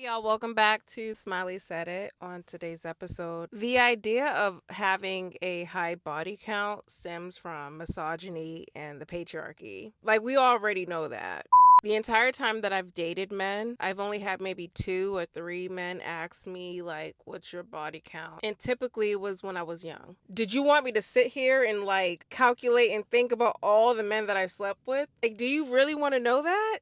Y'all, welcome back to Smiley Said It. On today's episode, the idea of having a high body count stems from misogyny and the patriarchy. Like, we already know that. The entire time that I've dated men, I've only had maybe 2 or 3 men ask me, like, what's your body count? And typically it was when I was young. Did you want me to sit here and, like, calculate and think about all the men that I slept with? Like, do you really want to know that?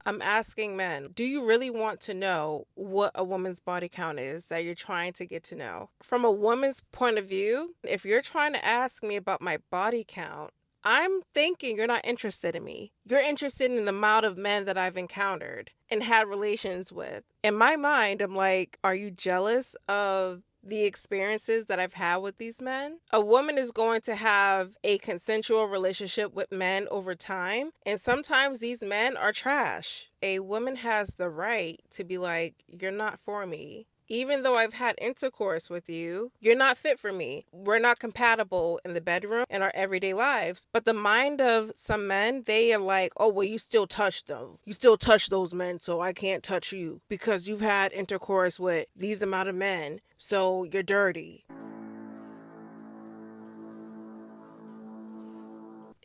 I'm asking men, do you really want to know what a woman's body count is that you're trying to get to know? From a woman's point of view, if you're trying to ask me about my body count, I'm thinking you're not interested in me. You're interested in the amount of men that I've encountered and had relations with. In my mind, I'm like, are you jealous of the experiences that I've had with these men? A woman is going to have a consensual relationship with men over time, and sometimes these men are trash. A woman has the right to be like, you're not for me. Even though I've had intercourse with you, you're not fit for me. We're not compatible in the bedroom in our everyday lives. But the mind of some men, they are like, oh, well, you still touch them. You still touch those men, so I can't touch you because you've had intercourse with these amount of men, so you're dirty.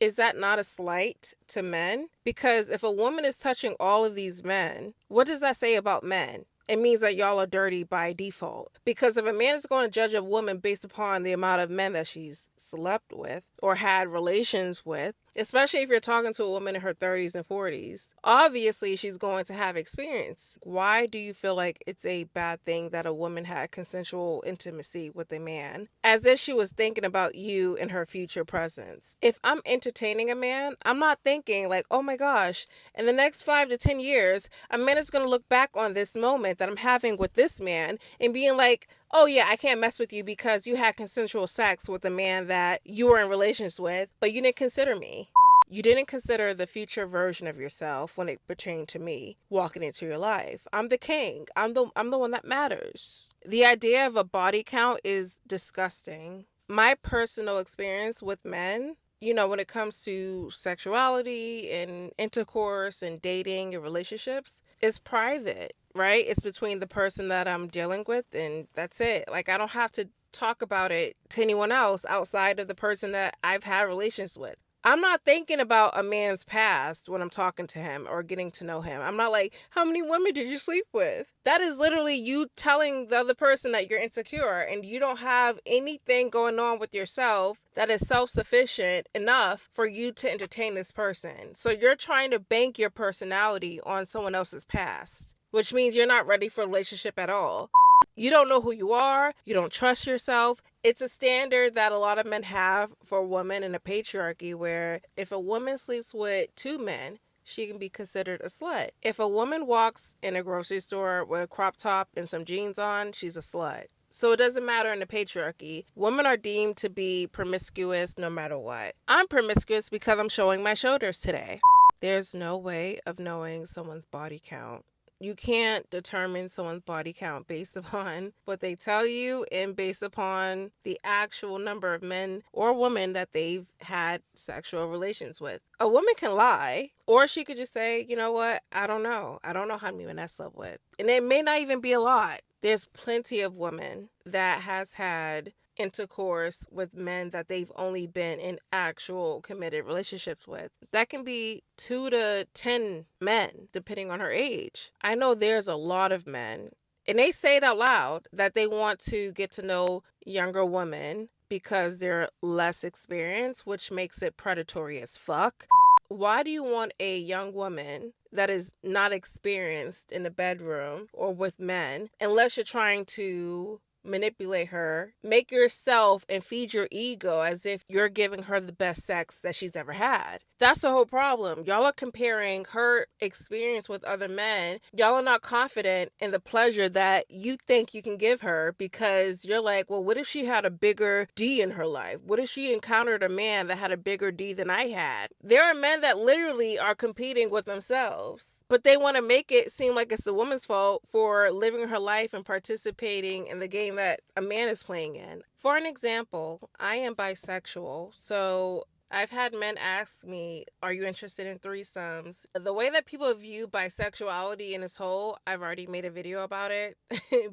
Is that not a slight to men? Because if a woman is touching all of these men, what does that say about men? It means that y'all are dirty by default. Because if a man is going to judge a woman based upon the amount of men that she's slept with or had relations with, especially if you're talking to a woman in her 30s and 40s, obviously she's going to have experience. Why do you feel like it's a bad thing that a woman had consensual intimacy with a man? As if she was thinking about you in her future presence. If I'm entertaining a man, I'm not thinking like, oh my gosh, in the next 5 to 10 years, a man is going to look back on this moment that I'm having with this man and being like, oh yeah, I can't mess with you because you had consensual sex with a man that you were in relations with, but you didn't consider me. You didn't consider the future version of yourself when it pertained to me walking into your life. I'm the king. I'm the one that matters. The idea of a body count is disgusting. My personal experience with men, when it comes to sexuality and intercourse and dating and relationships, is private, right? It's between the person that I'm dealing with, and that's it. Like, I don't have to talk about it to anyone else outside of the person that I've had relations with. I'm not thinking about a man's past when I'm talking to him or getting to know him. I'm not like, how many women did you sleep with? That is literally you telling the other person that you're insecure and you don't have anything going on with yourself that is self-sufficient enough for you to entertain this person. So you're trying to bank your personality on someone else's past, which means you're not ready for a relationship at all. You don't know who you are. You don't trust yourself. It's a standard that a lot of men have for women in a patriarchy where if a woman sleeps with 2 men, she can be considered a slut. If a woman walks in a grocery store with a crop top and some jeans on, she's a slut. So it doesn't matter in the patriarchy. Women are deemed to be promiscuous no matter what. I'm promiscuous because I'm showing my shoulders today. There's no way of knowing someone's body count. You can't determine someone's body count based upon what they tell you and based upon the actual number of men or women that they've had sexual relations with. A woman can lie, or she could just say, you know what, I don't know. I don't know how many men I slept with. And it may not even be a lot. There's plenty of women that has had intercourse with men that they've only been in actual committed relationships with. That can be 2 to 10 men, depending on her age. I know there's a lot of men, and they say it out loud, that they want to get to know younger women because they're less experienced, which makes it predatory as fuck. Why do you want a young woman that is not experienced in the bedroom or with men unless you're trying to manipulate her, make yourself and feed your ego as if you're giving her the best sex that she's ever had? That's the whole problem. Y'all are comparing her experience with other men. Y'all are not confident in the pleasure that you think you can give her because you're like, well, what if she had a bigger D in her life? What if she encountered a man that had a bigger D than I had? There are men that literally are competing with themselves, but they want to make it seem like it's the woman's fault for living her life and participating in the game that a man is playing in. For an example, I am bisexual, so I've had men ask me, are you interested in threesomes? The way that people view bisexuality in its whole, I've already made a video about it,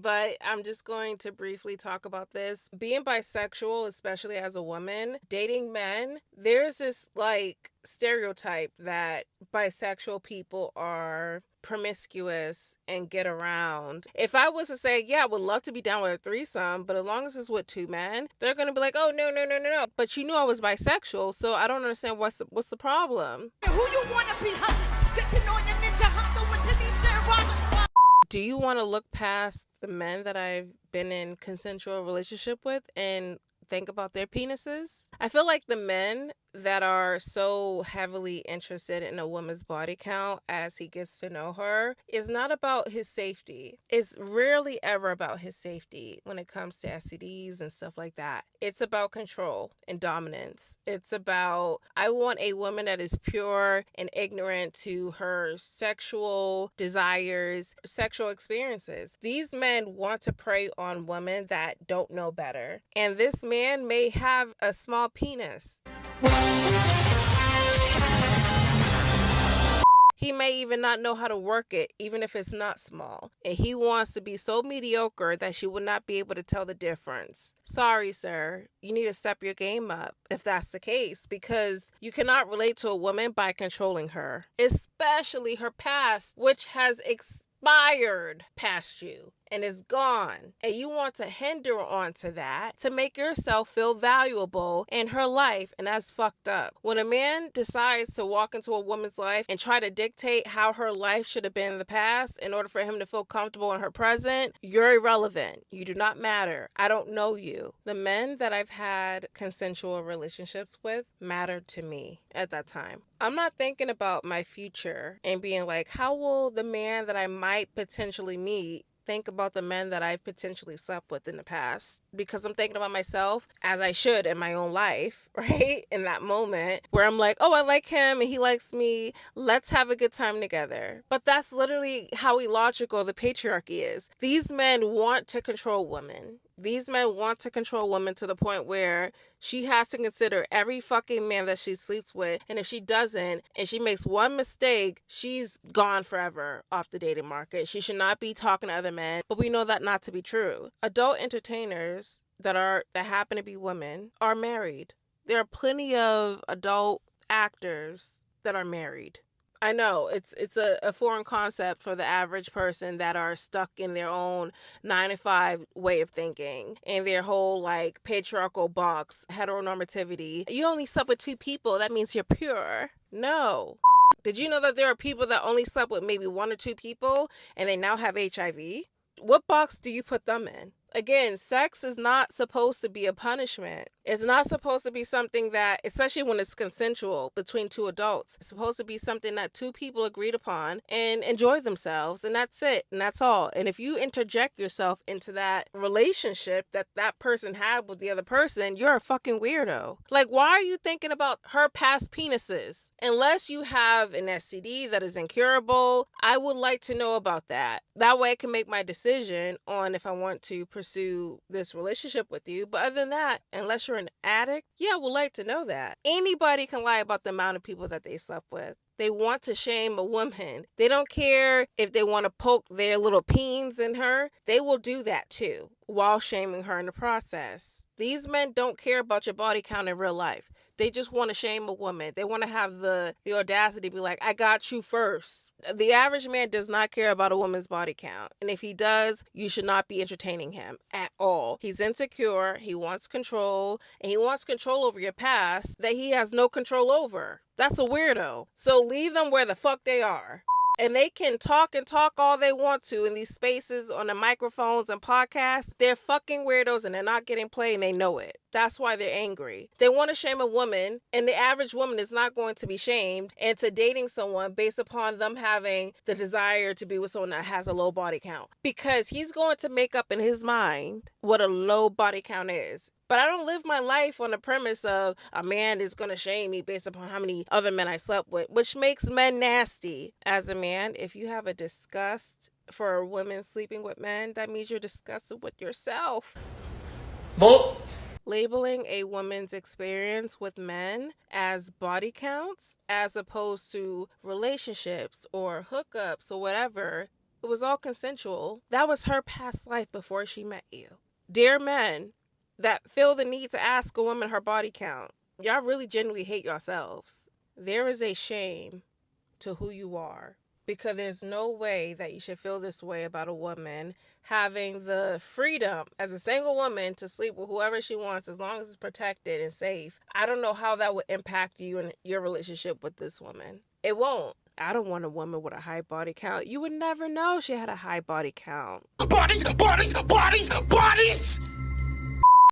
but I'm just going to briefly talk about this. Being bisexual, especially as a woman, dating men, there's this like stereotype that bisexual people are promiscuous and get around. If I was to say, yeah, I would love to be down with a threesome, but as long as it's with two men, they're gonna be like, oh no, no, no, no, no. But you knew I was bisexual, so I don't understand what's the problem. Who you wanna be stepping on the ninja with Tanisha? Do you want to look past the men that I've been in consensual relationship with and think about their penises? I feel like the men that are so heavily interested in a woman's body count as he gets to know her is not about his safety. It's rarely ever about his safety when it comes to STDs and stuff like that. It's about control and dominance. It's about, I want a woman that is pure and ignorant to her sexual desires, sexual experiences. These men want to prey on women that don't know better. And this man may have a small penis. He may even not know how to work it, even if it's not small. And he wants to be so mediocre that she will not be able to tell the difference. Sorry, sir. You need to step your game up if that's the case, because you cannot relate to a woman by controlling her, especially her past, which has expired past you and is gone, and you want to hinder onto that to make yourself feel valuable in her life, and that's fucked up. When a man decides to walk into a woman's life and try to dictate how her life should have been in the past in order for him to feel comfortable in her present, you're irrelevant. You do not matter. I don't know you. The men that I've had consensual relationships with mattered to me at that time. I'm not thinking about my future and being like, how will the man that I might potentially meet think about the men that I've potentially slept with in the past, because I'm thinking about myself as I should in my own life, right? In that moment where I'm like, oh, I like him and he likes me. Let's have a good time together. But that's literally how illogical the patriarchy is. These men want to control women. These men want to control women to the point where she has to consider every fucking man that she sleeps with. And if she doesn't, and she makes one mistake, she's gone forever off the dating market. She should not be talking to other men. But we know that not to be true. Adult entertainers that happen to be women are married. There are plenty of adult actors that are married. I know it's a foreign concept for the average person that are stuck in their own 9 to 5 way of thinking and their whole like patriarchal box, heteronormativity. You only slept with 2 people, that means you're pure. No. Did you know that there are people that only slept with maybe 1 or 2 people and they now have HIV? What box do you put them in? Again, sex is not supposed to be a punishment. It's not supposed to be something that, especially when it's consensual between 2 adults, it's supposed to be something that 2 people agreed upon and enjoy themselves, and that's it, and that's all. And if you interject yourself into that relationship that that person had with the other person, you're a fucking weirdo. Like, why are you thinking about her past penises? Unless you have an STD that is incurable, I would like to know about that. That way I can make my decision on if I want to pursue this relationship with you. But other than that, unless you're an addict, yeah, I would like to know that. Anybody can lie about the amount of people that they slept with. They want to shame a woman. They don't care if they want to poke their little peens in her. They will do that too, while shaming her in the process. These men don't care about your body count in real life. They just want to shame a woman. They want to have the audacity to be like, I got you first. The average man does not care about a woman's body count. And if he does, you should not be entertaining him at all. He's insecure. He wants control. And he wants control over your past that he has no control over. That's a weirdo. So leave them where the fuck they are. And they can talk and talk all they want to in these spaces on the microphones and podcasts. They're fucking weirdos and they're not getting played and they know it. That's why they're angry. They want to shame a woman, and the average woman is not going to be shamed into dating someone based upon them having the desire to be with someone that has a low body count. Because he's going to make up in his mind what a low body count is. But I don't live my life on the premise of a man is going to shame me based upon how many other men I slept with, which makes men nasty. As a man, if you have a disgust for women sleeping with men, that means you're disgusted with yourself. Well, Labeling a woman's experience with men as body counts as opposed to relationships or hookups or whatever, it was all consensual. That was her past life before she met you. Dear men that feel the need to ask a woman her body count, y'all really genuinely hate yourselves. There is a shame to who you are, because there's no way that you should feel this way about a woman having the freedom as a single woman to sleep with whoever she wants as long as it's protected and safe. I don't know how that would impact you and your relationship with this woman. It won't. I don't want a woman with a high body count. You would never know she had a high body count. Bodies, bodies, bodies, bodies!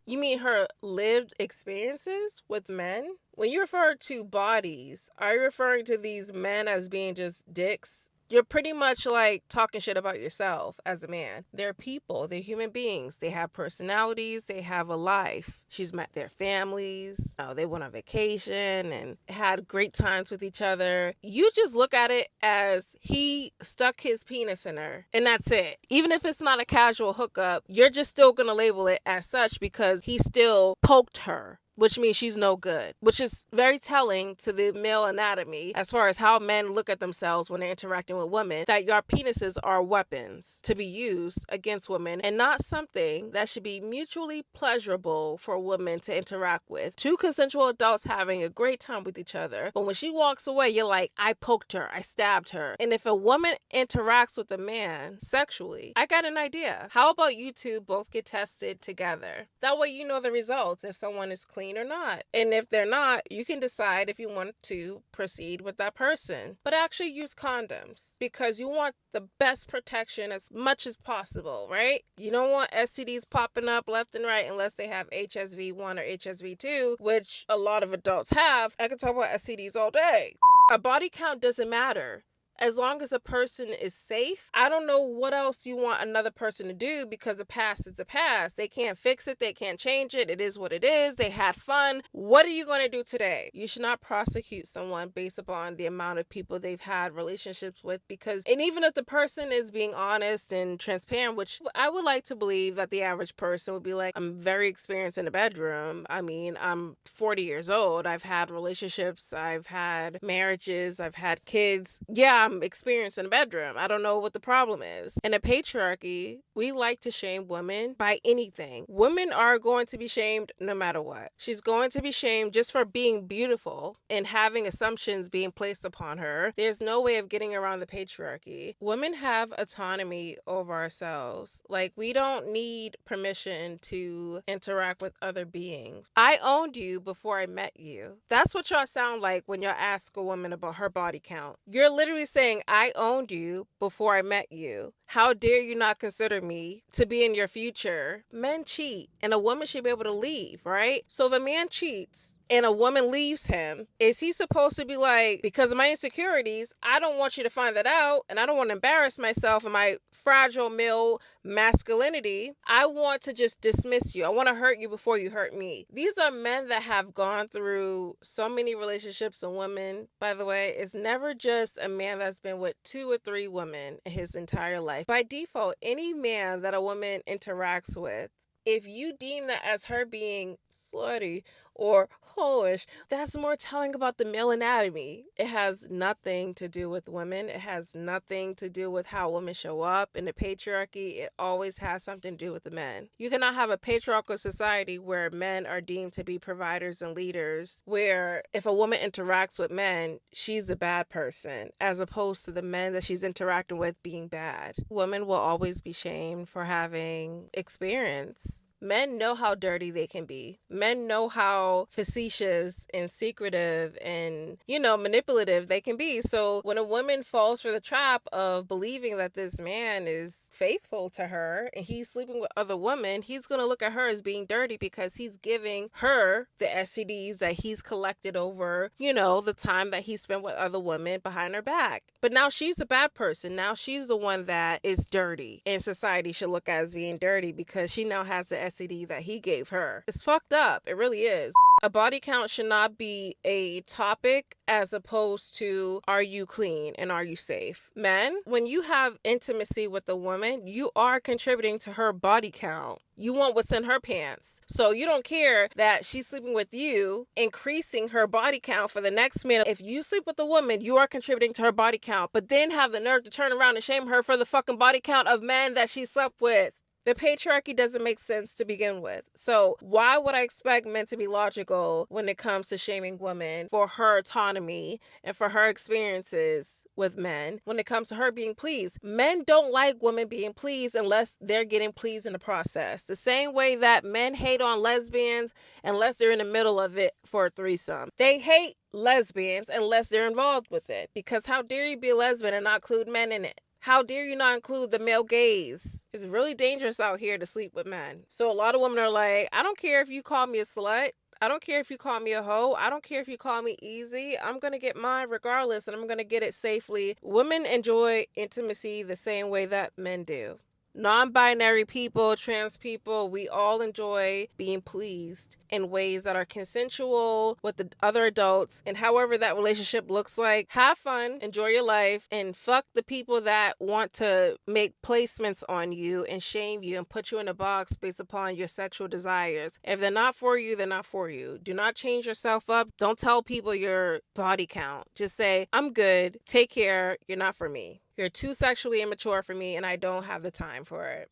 You mean her lived experiences with men? When you refer to bodies, are you referring to these men as being just dicks? You're pretty much like talking shit about yourself as a man. They're people, they're human beings. They have personalities, they have a life. She's met their families. They went on vacation and had great times with each other. You just look at it as he stuck his penis in her, and that's it. Even if it's not a casual hookup, you're just still gonna label it as such because he still poked her, which means she's no good, which is very telling to the male anatomy as far as how men look at themselves when they're interacting with women, that your penises are weapons to be used against women and not something that should be mutually pleasurable for women to interact with. Two consensual adults having a great time with each other, but when she walks away, you're like, I poked her, I stabbed her. And if a woman interacts with a man sexually, I got an idea. How about you two both get tested together? That way you know the results if someone is clean or not. And if they're not, you can decide if you want to proceed with that person. But actually use condoms because you want the best protection as much as possible, right? You don't want STDs popping up left and right unless they have HSV1 or HSV2, which a lot of adults have. I can talk about STDs all day. A body count doesn't matter. As long as a person is safe, I don't know what else you want another person to do, because the past is the past. They can't fix it. They can't change it. It is what it is. They had fun. What are you going to do today? You should not prosecute someone based upon the amount of people they've had relationships with, and even if the person is being honest and transparent, which I would like to believe that the average person would be like, I'm very experienced in the bedroom. I mean, I'm 40 years old. I've had relationships. I've had marriages. I've had kids. Yeah, I'm experienced in the bedroom. I don't know what the problem is. In a patriarchy, we like to shame women by anything. Women are going to be shamed no matter what. She's going to be shamed just for being beautiful and having assumptions being placed upon her. There's no way of getting around the patriarchy. Women have autonomy over ourselves. Like, we don't need permission to interact with other beings. I owned you before I met you. That's what y'all sound like when y'all ask a woman about her body count. You're literally saying, I owned you before I met you. How dare you not consider me to be in your future? Men cheat, and a woman should be able to leave, right? So if a man cheats and a woman leaves him, is he supposed to be like, because of my insecurities, I don't want you to find that out, and I don't want to embarrass myself in my fragile male masculinity. I want to just dismiss you. I want to hurt you before you hurt me. These are men that have gone through so many relationships, and women, by the way. It's never just a man that's been with 2 or 3 women in his entire life. By default, any man that a woman interacts with, if you deem that as her being slutty or hoish, that's more telling about the male anatomy. It has nothing to do with women. It has nothing to do with how women show up. In the patriarchy, it always has something to do with the men. You cannot have a patriarchal society where men are deemed to be providers and leaders, where if a woman interacts with men, she's a bad person, as opposed to the men that she's interacting with being bad. Women will always be shamed for having experience. Men know how dirty they can be. Men know how facetious and secretive and, manipulative they can be. So when a woman falls for the trap of believing that this man is faithful to her and he's sleeping with other women, he's going to look at her as being dirty because he's giving her the STDs that he's collected over, the time that he spent with other women behind her back. But now she's a bad person. Now she's the one that is dirty, and society should look at as being dirty because she now has the STD that he gave her. It's fucked up. It really is. A body count should not be a topic as opposed to are you clean and are you safe? Men, when you have intimacy with a woman, you are contributing to her body count. You want what's in her pants. So you don't care that she's sleeping with you, increasing her body count for the next man. If you sleep with a woman, you are contributing to her body count, but then have the nerve to turn around and shame her for the fucking body count of men that she slept with. The patriarchy doesn't make sense to begin with. So why would I expect men to be logical when it comes to shaming women for her autonomy and for her experiences with men when it comes to her being pleased? Men don't like women being pleased unless they're getting pleased in the process. The same way that men hate on lesbians unless they're in the middle of it for a threesome. They hate lesbians unless they're involved with it, because how dare you be a lesbian and not include men in it? How dare you not include the male gaze? It's really dangerous out here to sleep with men. So a lot of women are like, I don't care if you call me a slut. I don't care if you call me a hoe. I don't care if you call me easy. I'm going to get mine regardless, and I'm going to get it safely. Women enjoy intimacy the same way that men do. Non-binary people, trans people, we all enjoy being pleased in ways that are consensual with the other adults, and however that relationship looks like. Have fun, enjoy your life, and fuck the people that want to make placements on you and shame you and put you in a box based upon your sexual desires. If they're not for you, they're not for you. Do not change yourself up. Don't tell people your body count. Just say, I'm good, take care, you're not for me. You're too sexually immature for me, and I don't have the time for it.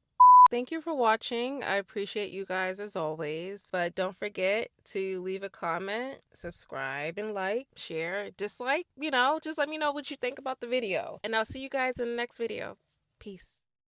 Thank you for watching. I appreciate you guys as always. But don't forget to leave a comment, subscribe, and like, share, dislike, just let me know what you think about the video. And I'll see you guys in the next video. Peace.